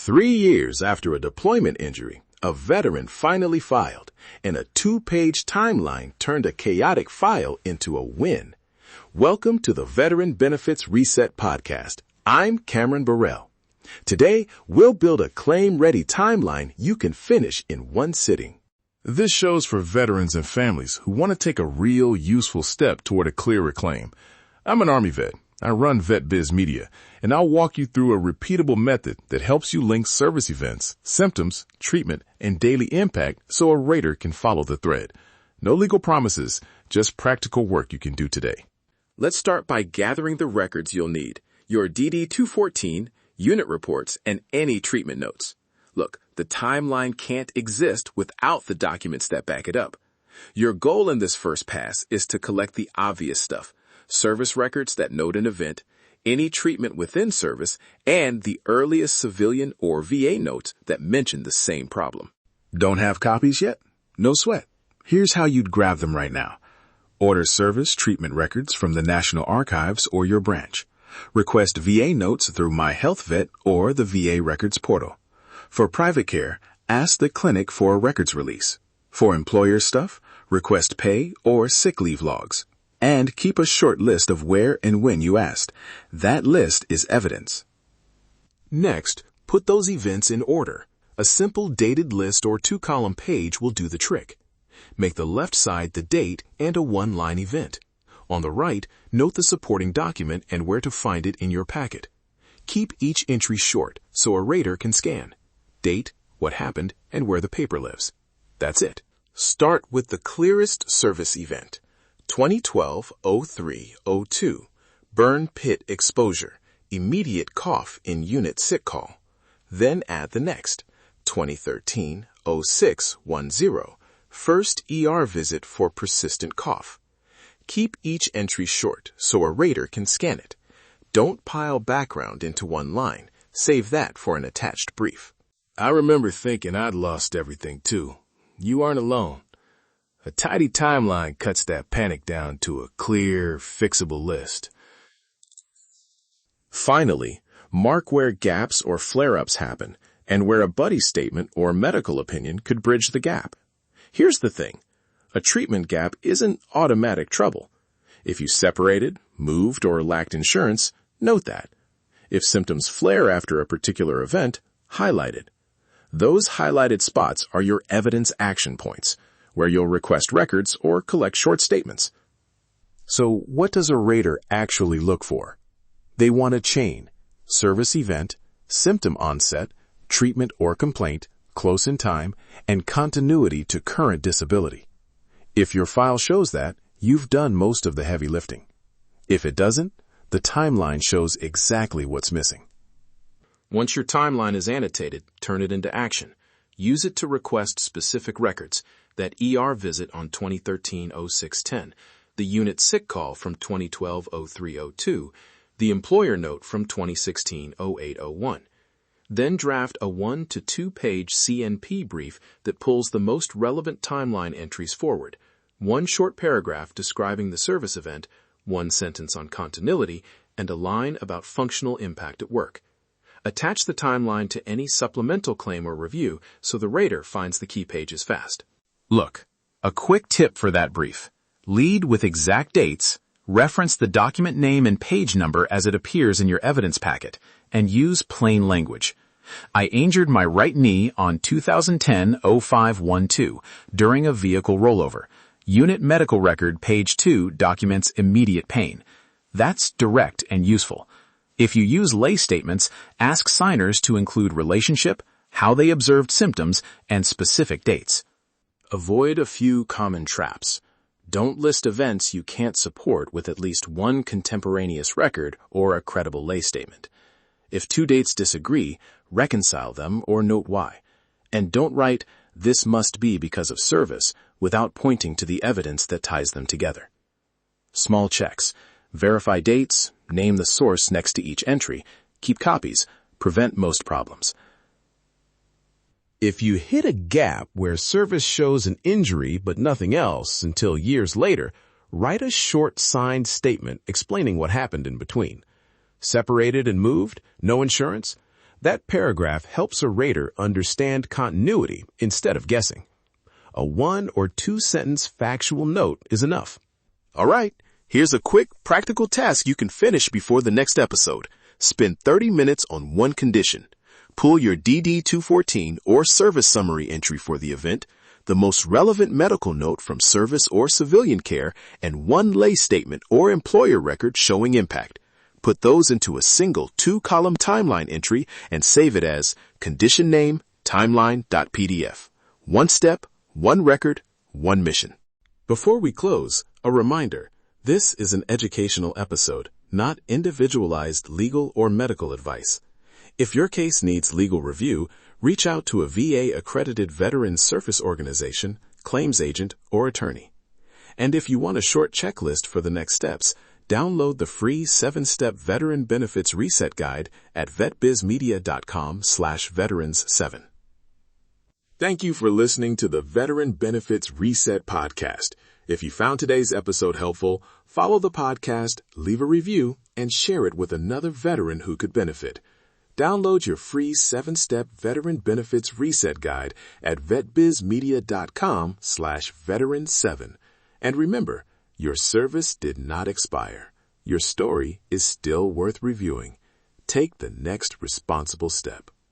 3 years after a deployment injury, a veteran finally filed, and a 2-page timeline turned a chaotic file into a win. Welcome to the Veteran Benefits Reset Podcast. I'm Cameron Burrell. Today, we'll build a claim-ready timeline you can finish in one sitting. This show's for veterans and families who want to take a real, useful step toward a clearer claim. I'm an Army vet. I run VetBiz Media, and I'll walk you through a repeatable method that helps you link service events, symptoms, treatment, and daily impact so a rater can follow the thread. No legal promises, just practical work you can do today. Let's start by gathering the records you'll need: your DD-214, unit reports, and any treatment notes. Look, the timeline can't exist without the documents that back it up. Your goal in this first pass is to collect the obvious stuff: service records that note an event, any treatment within service, and the earliest civilian or VA notes that mention the same problem. Don't have copies yet? No sweat. Here's how you'd grab them right now. Order service treatment records from the National Archives or your branch. Request VA notes through My Health Vet or the VA Records portal. For private care, ask the clinic for a records release. For employer stuff, request pay or sick leave logs. And keep a short list of where and when you asked. That list is evidence. Next, put those events in order. A simple dated list or 2-column page will do the trick. Make the left side the date and a 1-line event. On the right, note the supporting document and where to find it in your packet. Keep each entry short so a rater can scan. Date, what happened, and where the paper lives. That's it. Start with the clearest service event. 2012-03-02, burn pit exposure, immediate cough in unit sick call. Then add the next, 2013-06-10, first ER visit for persistent cough. Keep each entry short so a rater can scan it. Don't pile background into one line. Save that for an attached brief. I remember thinking I'd lost everything too. You aren't alone. A tidy timeline cuts that panic down to a clear, fixable list. Finally, mark where gaps or flare-ups happen and where a buddy statement or medical opinion could bridge the gap. Here's the thing. A treatment gap isn't automatic trouble. If you separated, moved, or lacked insurance, note that. If symptoms flare after a particular event, highlight it. Those highlighted spots are your evidence action points, where you'll request records or collect short statements. So what does a rater actually look for? They want a chain: service event, symptom onset, treatment or complaint, close in time, and continuity to current disability. If your file shows that, you've done most of the heavy lifting. If it doesn't, the timeline shows exactly what's missing. Once your timeline is annotated, turn it into action. Use it to request specific records: that ER visit on 2013-06-10, the unit sick call from 2012-03-02, the employer note from 2016-08-01. Then draft a 1 to 2 page CNP brief that pulls the most relevant timeline entries forward. 1 short paragraph describing the service event, 1 sentence on continuity, and a line about functional impact at work. Attach the timeline to any supplemental claim or review so the rater finds the key pages fast. Look, a quick tip for that brief. Lead with exact dates, reference the document name and page number as it appears in your evidence packet, and use plain language. I injured my right knee on 2010-05-12 during a vehicle rollover. Unit medical record page 2 documents immediate pain. That's direct and useful. If you use lay statements, ask signers to include relationship, how they observed symptoms, and specific dates. Avoid a few common traps. Don't list events you can't support with at least 1 contemporaneous record or a credible lay statement. If 2 dates disagree, reconcile them or note why. And don't write, "This must be because of service," without pointing to the evidence that ties them together. Small checks. Verify dates, name the source next to each entry, keep copies, prevent most problems. If you hit a gap where service shows an injury but nothing else until years later, write a short signed statement explaining what happened in between. Separated and moved? No insurance? That paragraph helps a rater understand continuity instead of guessing. A 1 or 2 sentence factual note is enough. All right, here's a quick, practical task you can finish before the next episode. Spend 30 minutes on one condition. Pull your DD-214 or service summary entry for the event, the most relevant medical note from service or civilian care, and one lay statement or employer record showing impact. Put those into a single 2-column timeline entry and save it as condition name timeline.pdf. One step, one record, one mission. Before we close, a reminder. This is an educational episode, not individualized legal or medical advice. If your case needs legal review, reach out to a VA-accredited veteran service organization, claims agent, or attorney. And if you want a short checklist for the next steps, download the free 7-step Veteran Benefits Reset Guide at vetbizmedia.com/veterans7. Thank you for listening to the Veteran Benefits Reset Podcast. If you found today's episode helpful, follow the podcast, leave a review, and share it with another veteran who could benefit. Download your free 7-step Veteran Benefits Reset Guide at vetbizmedia.com/veterans7. And remember, your service did not expire. Your story is still worth reviewing. Take the next responsible step.